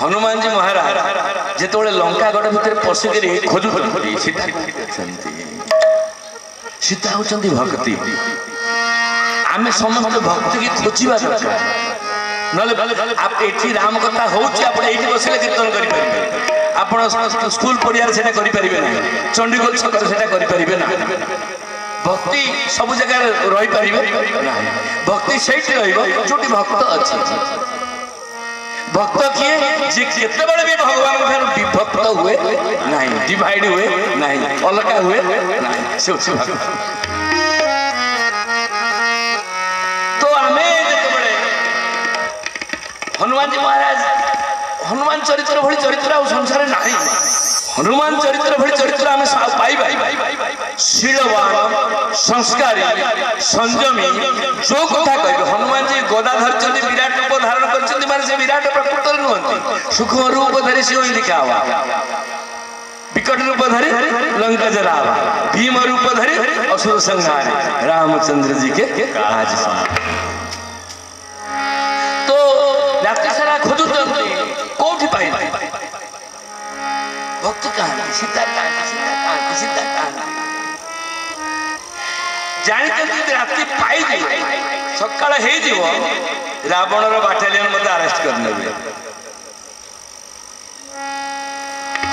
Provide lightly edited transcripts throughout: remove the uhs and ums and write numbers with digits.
हनुमान जी महाराज जिते लंकागढ़ भितर पशिक खोजु सीता होती भक्ति आमे समस्त भक्ति की खोजा दरकार ना राम कथा होती बसले कीर्तन करें स्कूल पड़िया करें ना चंडीगढ़ छक से करें ना भक्ति सब जगह रही पारे ना भक्ति से जो भक्त अच्छे भक्त किए जे केतेबेले भी भगवान ठार विभक्त हुए नहीं डिवाइड हुए नहीं अलग हुए नहीं से तो आमे जेतेबेले हनुमान जी महाराज हनुमान चरित्र भली चरित्र आ संसार नाही हनुमान चरित्र भली चरित्र आमे पाइबा शीलवान संस्कारी संयमी जो कथा कह हनुमान जी गदा धरचंदी विराट रूप धारण करचंदी माने से विराट प्रकृति नुहंती सूक्ष्म रूप धरि से दिखावा विकट रूप धरि लंका जरावा भीम रूप धरि असुर संहार रामचंद्र जी के आज तो रात्रि सारा खोजुचंदी कोठी पाई भक्त कहानी सीता कहानी सीता कहानी सीता कहानी जानी राति पाई सकाल हो रावण बाटालियन मत अरेस्ट करने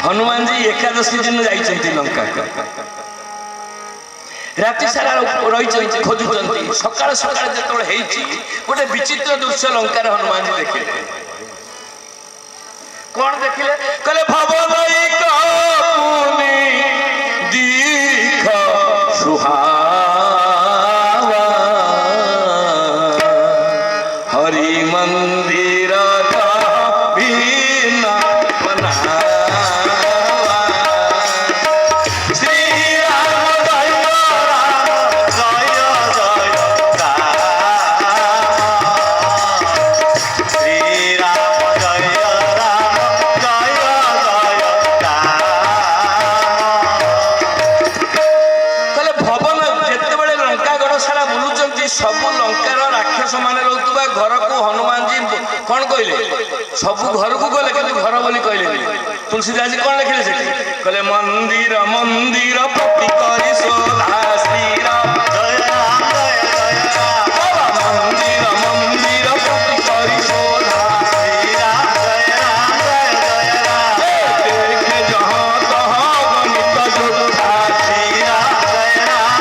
हनुमान जी एकादशी दिन जाइए लंका राति सारा रही खोजुंट सकाल सकाल जो गोटे विचित्र दृश्य लंकार हनुमान जी देखिले कौन देखिले कहले दीख सुहा सब घर को गले कि घर बोली कहले तुलसीदास जी कौन लिखिले से कहले मंदिर मंदिर पति करी सोधा श्री राम जय राम जय राम मंदिर मंदिर पति करी सोधा श्री राम जय राम जय राम देखे जहां तहां गणित जोधा श्री राम जय राम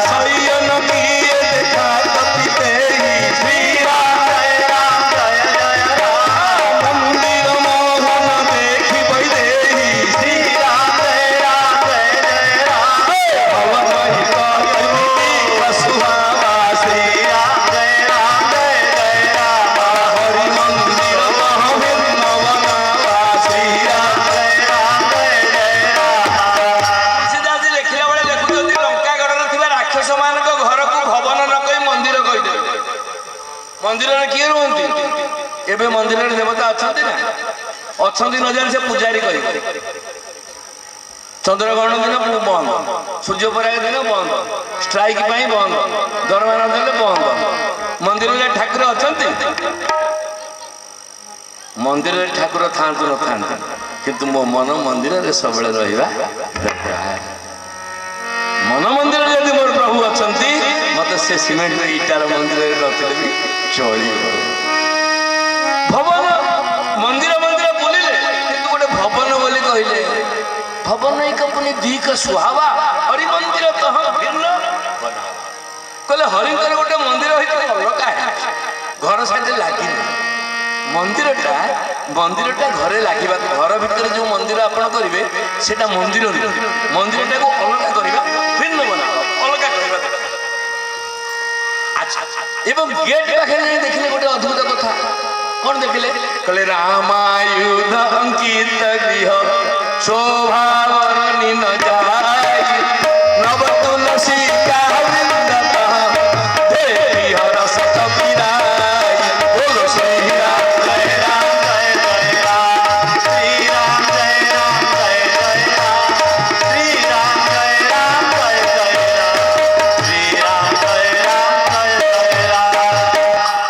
सयन किए देखा कपि तेहि श्री राम मंदिर में किए रुहती एवं मंदिर में देवता अच्छा ना अच्छा न जान से पूजारी कह चंद्रग्रहण दिन बंद सूर्यपराग दिन बंद स्ट्राइक बंद दरमा न देले बंद मंदिर में ठाकुर अच्छा मंदिर में ठाकुर था न था किंतु मो मन मंदिर में सब रहा मन मंदिर यदि मोर प्रभु अच्छा मत से सीमेंट इटार मंदिर रखले भी चली भवन मंदिर मंदिर बोलिले किंतु गोटे भवन बोली कहले भवन एक अपनी दीक सुहावा हरि मंदिर कह भिन्न कहले हरिंकर गोटे मंदिर अलग घर साइड लगे मंदिरटा घरे लगे घर भितर जो मंदिर आप करेंगे से मंदिर मंदिरटा को अलग करवा भिन्न बना अलग करवा एवं गेट पाखे देखिले गोटे अद्भुत कथा कौन देखिले कहले रामायुध अंकित गृह शोभा वर्णि न जाय